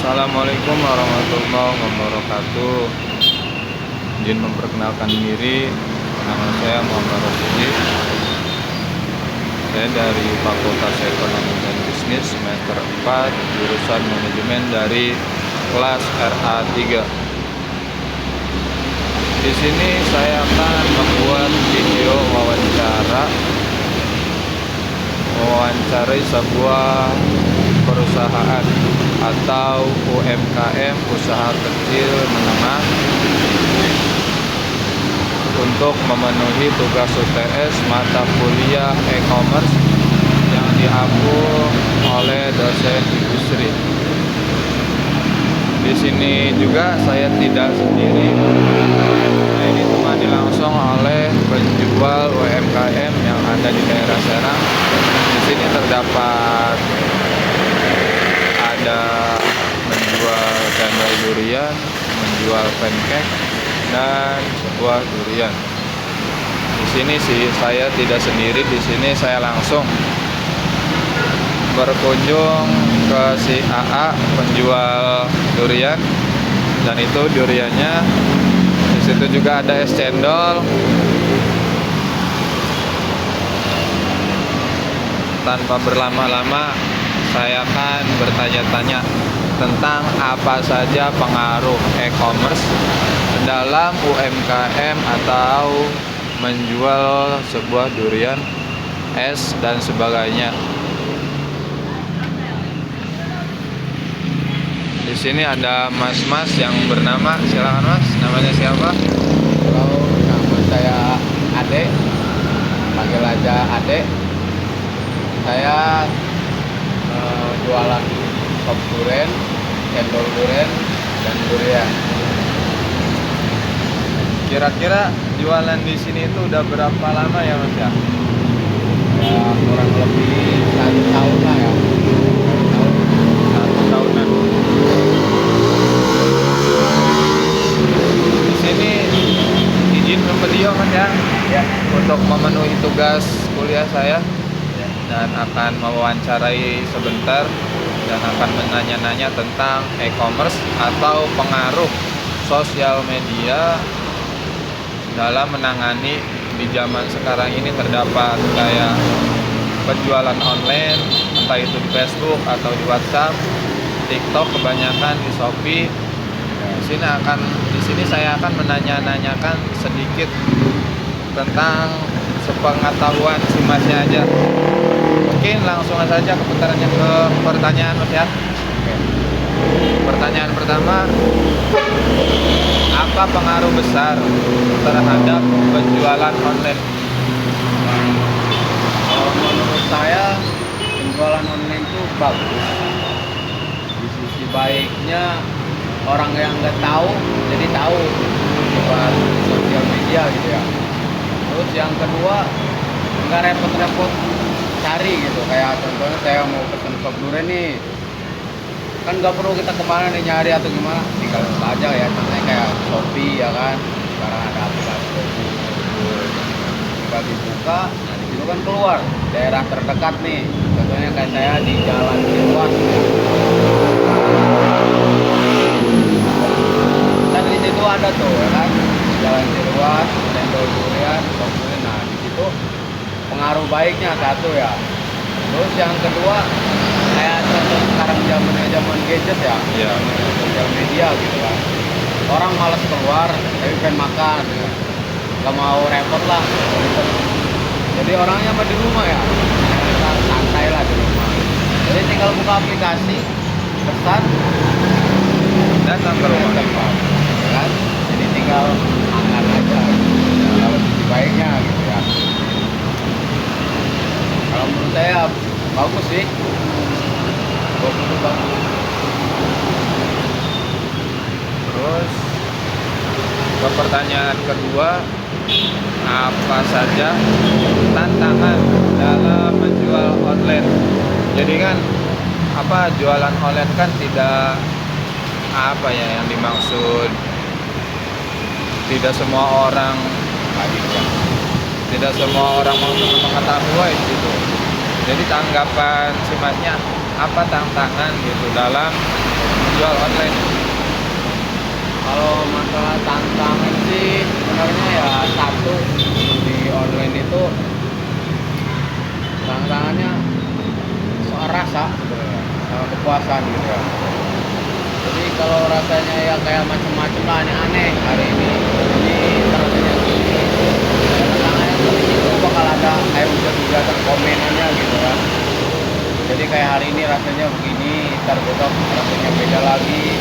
Assalamualaikum warahmatullahi wabarakatuh. Izin memperkenalkan diri, nama saya Muhammad Rosidi. Saya dari Fakultas Ekonomi dan Bisnis semester 4, jurusan manajemen dari kelas RA3. Di sini saya akan membuat video mewawancarai sebuah perusahaan atau UMKM, usaha kecil menengah, untuk memenuhi tugas UTS mata kuliah e-commerce yang diambil oleh dosen Ibu Sri. Di sini juga saya tidak sendiri. Saya ditemani langsung oleh penjual UMKM yang ada di daerah Serang. Di sini terdapat ada menjual cendol durian, menjual pancake, dan sebuah durian. Di sini sih saya tidak sendiri. Di sini saya langsung berkunjung ke si AA penjual durian, dan itu duriannya. Di situ juga ada es cendol. Tanpa berlama-lama, saya akan bertanya-tanya tentang apa saja pengaruh e-commerce dalam UMKM atau menjual sebuah durian, es, dan sebagainya. Di sini ada mas-mas yang bernama, silakan mas, namanya siapa? Halo, nama saya Ade, panggil aja Ade. Saya jualan sop duren, cendol duren, dan durian. Kira-kira jualan di sini itu udah berapa lama ya mas ya? Ya kurang lebih 1 tahun lah ya. 1 tahunan. Di sini izin beliau mas ya, Ya. untuk memenuhi tugas kuliah saya, Ya. dan akan mewawancarai sebentar dan akan menanya-nanya tentang e-commerce atau pengaruh sosial media dalam menangani di zaman sekarang ini. Terdapat kayak penjualan online, entah itu di Facebook atau di WhatsApp, TikTok, kebanyakan di Shopee. Di sini saya akan menanya-nanyakan sedikit tentang sepengetahuan si masnya aja. Mungkin langsung saja ke pertanyaan mas ya. Oke. Pertanyaan pertama, apa pengaruh besar terhadap penjualan online? Kalau menurut saya penjualan online itu bagus. Di sisi baiknya orang yang nggak tahu jadi tahu lewat sosial media gitu ya. Terus yang kedua, nggak repot-repot cari gitu. Kayak contohnya saya mau pesen sop durian nih, kan nggak perlu kita kemana nih nyari atau gimana, tinggal buka aja ya. Contohnya kayak Shopee ya kan, sekarang ada aplikasi Shopee, tinggal dibuka. Nah di situ kan keluar daerah terdekat nih. Contohnya kayak saya di Jalan Ciruas ya. Kan di situ ada tuh ya kan, Jalan Ciruas, cendol durian, sop durian. Nah di situ pengaruh baiknya satu ya. Terus yang kedua, kayak contoh sekarang zaman gadget ya, Iya. sosial media gitu kan. Orang malas keluar, tapi pengen makan, ya. Gak mau repot lah. Jadi orangnya mah di rumah ya, kita santai lah di rumah. Jadi tinggal buka aplikasi, pesan, Datang ke rumah. tempat, ya kan? Jadi tinggal makan aja. Kalau sisi baiknya gitu ya. Kalau menurut saya bagus sih. Bagus. Terus ke pertanyaan kedua, apa saja tantangan dalam menjual online? Jadi kan jualan online kan tidak yang dimaksud, tidak semua orang mengetahui gitu. Jadi tanggapan si masnya apa tantangan gitu dalam menjual online? Kalau masalah tantangan sih sebenarnya ya satu, di online itu tantangannya soal rasa sebenarnya, sama kepuasan gitu ya. Jadi kalau rasanya ya kayak macam-macam lah, aneh-aneh hari ini rasanya gini, tantangannya tuh di situ bakal ada kayak hujan-hujan komenannya gitu kan. Jadi kayak hari ini rasanya begini, ntar besok rasanya beda lagi.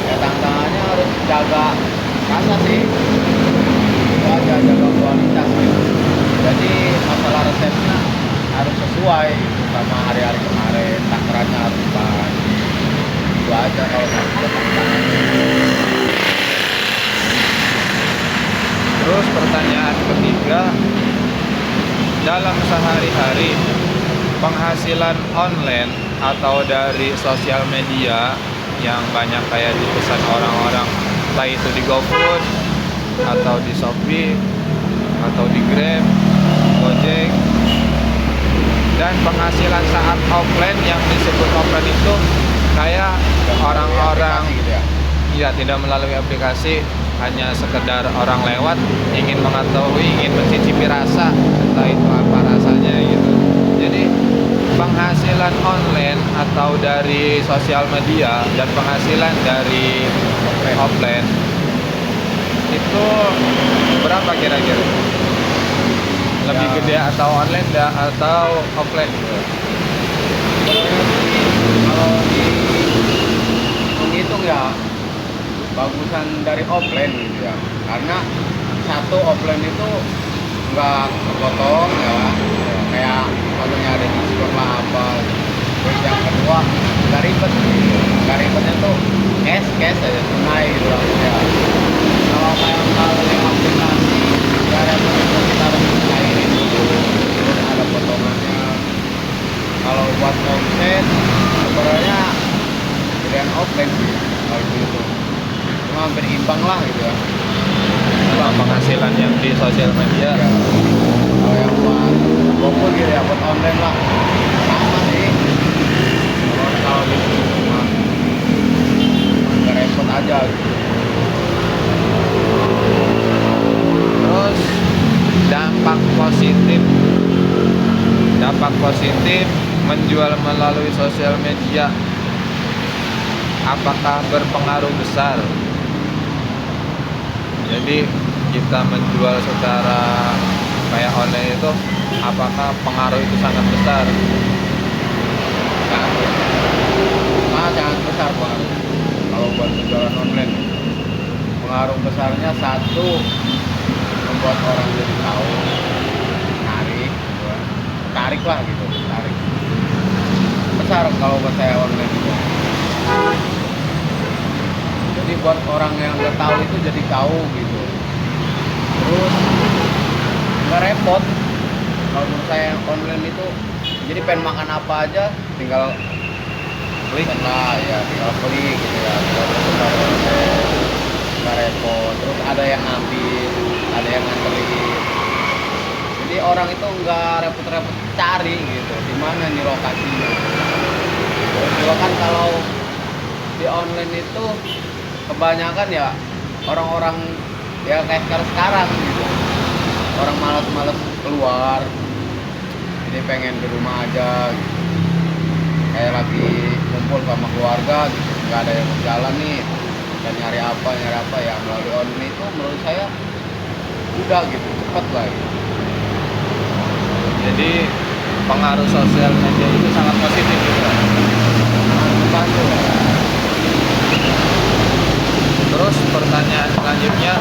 Ya tantangannya harus jaga rasa sih, itu aja, jaga kualitas gitu. Jadi masalah resepnya harus sesuai sama hari-hari kemarin, takarannya harus pas. Itu aja kalau masalah tantangannya. Terus pertanyaan ketiga, dalam sehari-hari penghasilan online atau dari sosial media yang banyak kayak dipesan orang-orang, entah itu di GoFood atau di Shopee atau di Grab, Gojek, dan penghasilan saat offline yang disebut offline itu kayak orang-orang Gitu ya. ya tidak melalui aplikasi, hanya sekedar orang lewat ingin mengetahui, ingin mencicipi rasa, entah itu apa rasanya gitu. Jadi penghasilan online atau dari sosial media dan penghasilan dari offline itu berapa kira-kira? Lebih Ya. gede atau online atau offline? Kalau menghitung ya bagusan dari offline gitu ya, karena satu offline itu nggak kepotong ya, kayak contohnya ada diskon lah apa. Terus yang kedua nggak ribetnya tuh cash aja, tunai gitu lah ya. Kalau kayak melalui aplikasi nggak repot, kita harus cairin dulu, terus ada potongannya. Kalau buat omset sebenarnya gedean offline sih kalau gitu, cuma hampir imbang lah gitu ya. Sama penghasilan yang di sosial media. Ya, kalau yang buat GoFood gitu ya, buat online lah sama sih. Kalau gitu cuma agak repot aja gitu. Terus dampak positif menjual melalui sosial media, apakah berpengaruh besar? Jadi kita menjual secara kayak online itu, apakah pengaruh itu sangat besar? Sangat besar pengaruh. Kalau buat penjualan online, pengaruh besarnya satu, membuat orang jadi tahu, menarik gitu kan. Tarik lah gitu, tarik besar kalau buat saya online itu. Jadi buat orang yang nggak tahu itu jadi tahu gitu. Terus nggak repot. Kalau menurut saya yang online itu, jadi pengen makan apa aja tinggal klik lah ya, tinggal klik gitu ya, tinggal sebentar proses, nggak repot. Terus ada yang ngambil, ada yang nganterin, jadi orang itu nggak repot-repot cari gitu di mana nih lokasinya. Terus juga kan kalau di online itu kebanyakan ya orang-orang ya kayak sekarang gitu, orang malas-malas keluar, jadi pengen di rumah aja gitu. Kayak lagi kumpul sama keluarga gitu, nggak ada yang jalan nih, dan nyari apa ya, melalui online itu menurut saya udah gitu, cepet lah gitu. Jadi pengaruh sosial media itu sangat positif gitu. Membantu lah. Terus pertanyaan selanjutnya,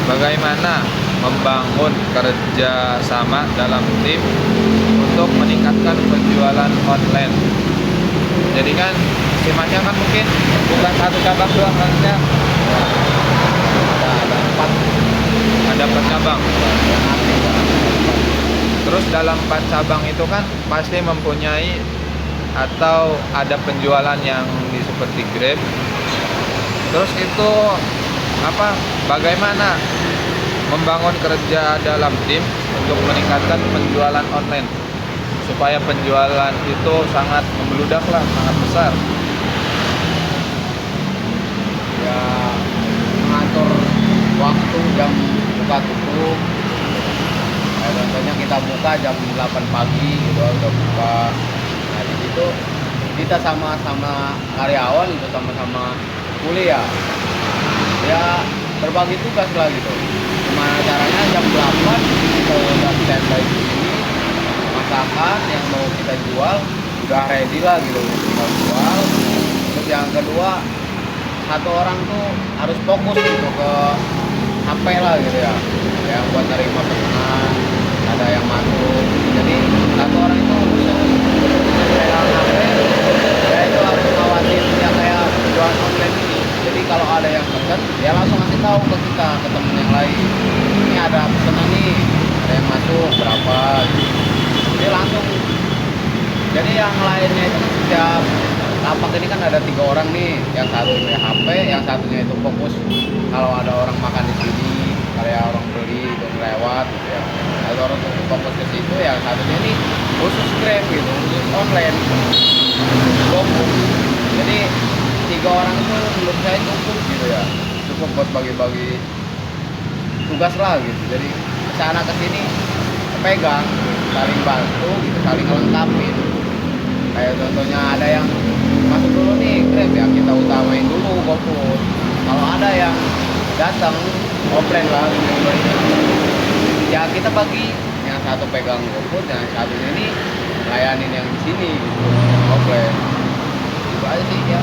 bagaimana membangun kerja sama dalam tim untuk meningkatkan penjualan online? Jadi kan sifatnya kan mungkin bukan satu cabang doang harusnya, Ada 4 ada 4 cabang. yang aktif ya. Terus dalam 4 cabang itu kan pasti mempunyai atau ada penjualan yang seperti Grab. Terus itu apa? Bagaimana membangun kerja dalam tim untuk meningkatkan penjualan online supaya penjualan itu sangat membeludak lah, sangat besar. buka tutup. Kayak contohnya kita buka jam 8 pagi gitu udah buka. Nah di situ kita sama-sama karyawan gitu, sama-sama kuliah ya, berbagi tugas lah gitu. Gimana caranya jam 8 kita udah standby di sini, masakan yang mau kita jual udah ready lah gitu, tinggal jual. Terus yang kedua, satu orang tuh harus fokus gitu ke HP lah gitu ya, yang buat nerima pesanan, ada yang masuk. Jadi satu orang itu khusus pegang HP, dia itu harus ngawasin yang kayak jualan online ini. Jadi kalau ada yang pesen, dia langsung kasih tahu ke kita, ke temen yang lain, ini ada pesanan nih, ada yang masuk berapa gitu. Jadi langsung, jadi yang lainnya itu kan setiap lapak ini kan ada 3 orang nih, yang satunya HP, yang satunya itu fokus kalau ada orang makan di sini, kayak orang beli itu lewat gitu ya. Ada orang tuh fokus ke situ, yang satunya ini khusus Grab gitu, khusus online, GoFood. Jadi 3 orang itu menurut saya cukup gitu ya, cukup buat bagi-bagi tugas lah gitu. Jadi kesana kesini pegang, saling bantu gitu, saling ngelengkapin. Kayak contohnya ada yang masuk dulu nih Grab ya, kita utamain dulu GoFood. Kalau ada yang datang offline lah gitu, ya kita bagi, yang satu pegang GoFood, yang satu ini layanin yang di sini gitu, offline. Itu aja sih ya,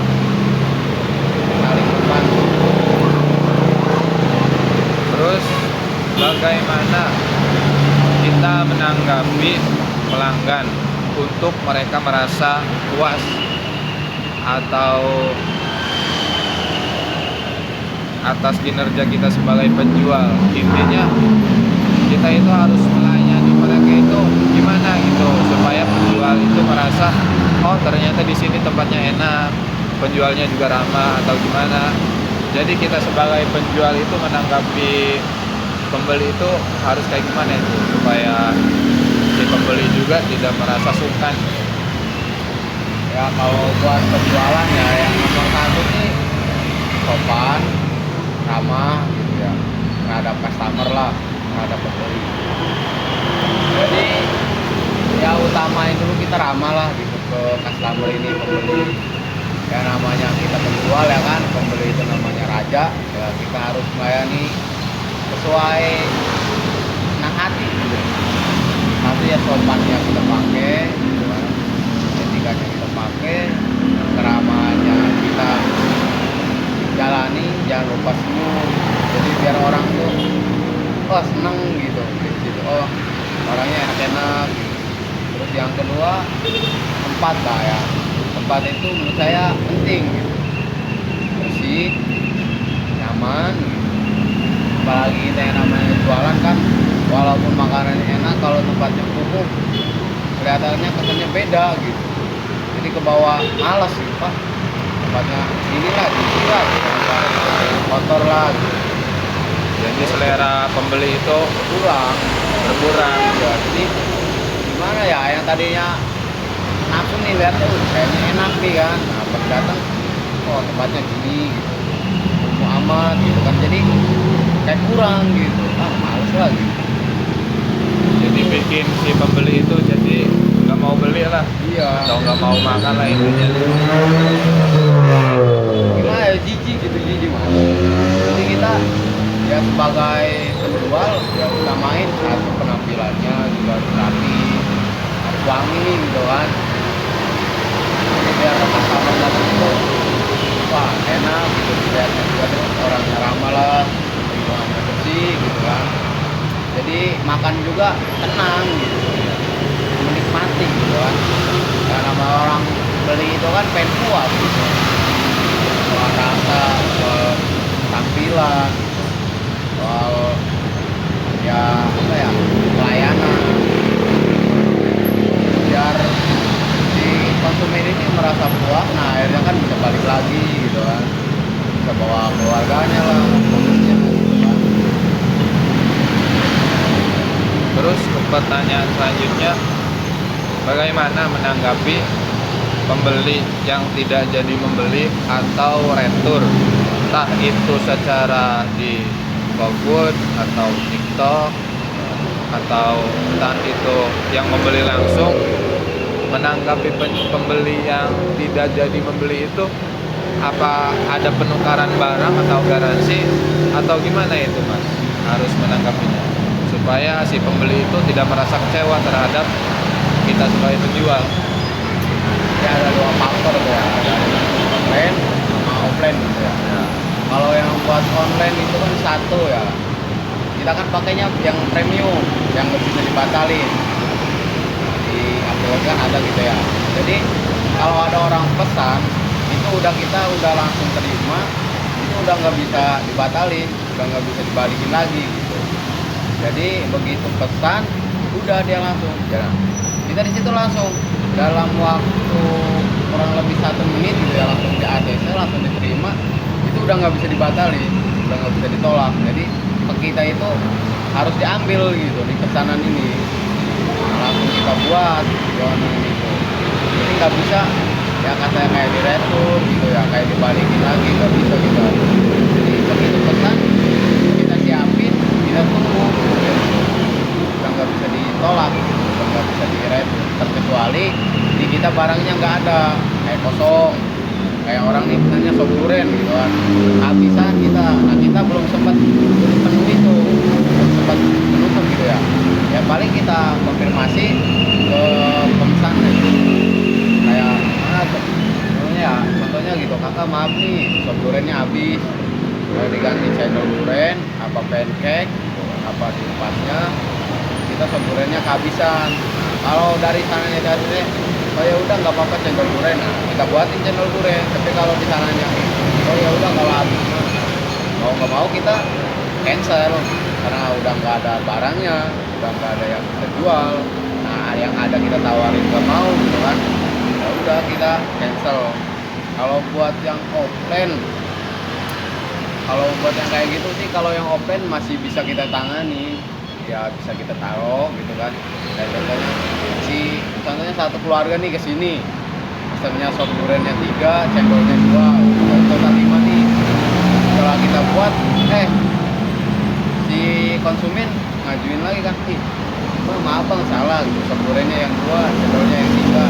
saling membantu. Terus bagaimana kita menanggapi pelanggan untuk mereka merasa puas atau atas kinerja kita sebagai penjual? Intinya kita itu harus melayani mereka itu gimana gitu, supaya penjual itu merasa oh ternyata di sini tempatnya enak, penjualnya juga ramah atau gimana. Jadi kita sebagai penjual itu menanggapi pembeli itu harus kayak gimana itu, supaya si pembeli juga tidak merasa sungkan. Ya kalau buat penjualan ya, yang nomor satu nih sopan, ramah gitu ya, terhadap customer lah, terhadap pembeli. Jadi ya utamain dulu kita ramah lah gitu ke customer ini, pembeli. Ya namanya kita penjual ya kan, pembeli itu namanya raja. Ya kita harus melayani sesuai senang hati gitu. Satu ya sopannya kita pakai gitu kan, etikanya kita pakai, keramahannya kita jalani, jangan lupa senyum. Jadi biar orang tuh oh seneng gitu, gitu. Oh orangnya enak-enak gitu. Terus yang kedua, tempat lah ya, tempat itu menurut saya penting gitu, bersih, nyaman gitu. Apalagi kita yang namanya jualan kan, walaupun makanannya enak, kalau tempatnya kumuh kelihatannya kesannya beda gitu. Jadi ke bawah malas gitu, Pak, tempatnya inilah dibuat kotor lah gitu. Jadi selera pembeli itu berkurang. Ya, jadi gimana ya, yang tadinya nafsu nih lihat tuh kayaknya enak nih kan, nah pas datang oh tempatnya gini gitu, kumuh amat gitu kan, jadi kayak kurang gitu, males lah gitu. Jadi bikin si pembeli itu jadi nggak mau beli lah, Iya, atau nggak mau makan lah intinya. gimana ya, jijik gitu, jijik mas. Jadi kita ya sebagai penjual ya utamain satu penampilannya juga harus rapi, harus wangi gitu kan. Jadi biar customer datang itu wah enak gitu, dilihatnya juga terus orangnya ramah lah, lingkungannya bersih gitu kan. Jadi makan juga tenang gitu, menikmati gitu kan. Karena sama orang beli itu kan pengen puas gitu, soal rasa, soal tampilan, soal ya apa ya, pelayanan, biar si konsumen ini merasa puas. Nah akhirnya kan bisa balik lagi gitu kan, bisa bawa keluarganya lah khususnya gitu kan. Terus pertanyaan selanjutnya, bagaimana menanggapi pembeli yang tidak jadi membeli atau retur, entah itu secara di GoFood atau TikTok atau entah itu yang membeli langsung, menanggapi pembeli yang tidak jadi membeli itu, apa ada penukaran barang atau garansi atau gimana itu Mas harus menanggapinya supaya si pembeli itu tidak merasa kecewa terhadap kita sebagai penjual? Ya ada dua faktor tuh ya, ada online sama offline gitu ya. Kalau yang buat online itu kan satu ya, kita kan pakainya yang premium, yang nggak bisa dibatalin. Di Upwork kan ada gitu ya. Jadi kalau ada orang pesan, itu kita udah langsung terima, itu udah nggak bisa dibatalin, udah nggak bisa dibalikin lagi gitu. Jadi begitu pesan, udah dia langsung. Ya, kita di situ langsung dalam waktu kurang lebih 1 menit gitu ya, langsung di ACC, langsung diterima, itu udah nggak bisa dibatalin, udah nggak bisa ditolak. Jadi ke kita itu harus diambil gitu di pesanan ini. Nah, langsung kita buat jualan itu. Jadi nggak bisa ya katanya kayak di retur gitu ya, kayak dibalikin lagi, nggak bisa gitu. Jadi begitu pesan kita siapin, kita tunggu gitu. Udah nggak bisa ditolak, udah nggak bisa di retur, terkecuali di kita barangnya nggak ada, kayak kosong, kayak orang nih misalnya sop durian gitu kan, habisan kita, nah kita belum sempat penuh itu, belum sempat menutup gitu ya. Ya paling kita konfirmasi ke pemesan kayak mana tuh, contohnya gitu, kakak maaf nih sop duriannya habis, mau diganti cendol durian apa pancake apa di tempatnya, kita sop duriannya kehabisan. Kalau dari sananya dari oh ya udah nggak apa-apa cendol durian, nah kita buatin cendol durian. Tapi kalau di sananya oh ya udah kalau habis mau nggak mau kita cancel karena udah nggak ada barangnya, udah nggak ada yang kita jual. Nah yang ada kita tawarin nggak mau gitu kan, ya udah kita cancel. Kalau buat yang offline, kalau buat yang kayak gitu sih, kalau yang offline masih bisa kita tangani, ya bisa kita taruh gitu kan. Kayak contohnya satu keluarga nih kesini, pesannya sop duriannya 3, cendolnya 2, total 5 nih. Setelah kita buat, si konsumen ngajuin lagi kan, maaf bang salah gitu, sop duriannya yang 2, cendolnya yang 3.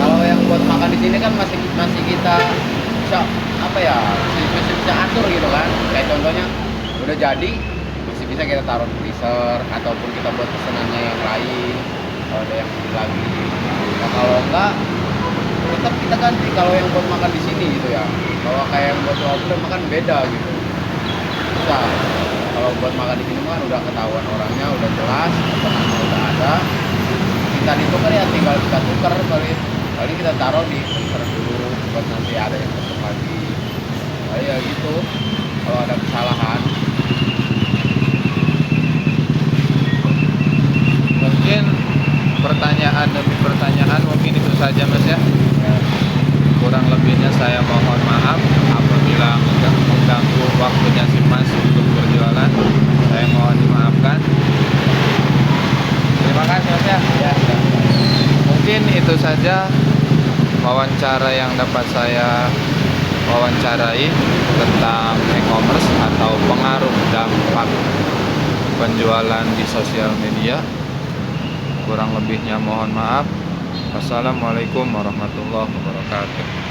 Kalau yang buat makan di sini kan masih kita bisa apa ya, masih bisa atur gitu kan. Kayak contohnya udah jadi masih bisa kita taruh di freezer ataupun kita buat pesanannya yang lain kalau ada yang beli lagi. Nah kalau enggak tetap kita ganti kalau yang buat makan di sini gitu ya. Kalau kayak yang buat offline makan beda gitu. Bisa. Kalau buat makan di sini kan udah ketahuan orangnya, udah jelas, pesanannya udah ada. Kita ditukar ya tinggal kita tukar paling kita taruh di freezer dulu buat nanti ada yang pesen lagi. Nah, ya gitu. Kalau ada kesalahan Mungkin pertanyaan demi pertanyaan mungkin itu saja Mas ya. Kurang lebihnya saya mohon maaf apabila mengganggu waktunya si Mas untuk berjualan. Saya mohon dimaafkan. Terima kasih Mas ya. Mungkin itu saja wawancara yang dapat saya wawancarai tentang e-commerce atau pengaruh dampak penjualan di sosial media. Kurang lebihnya mohon maaf. Wassalamualaikum warahmatullahi wabarakatuh.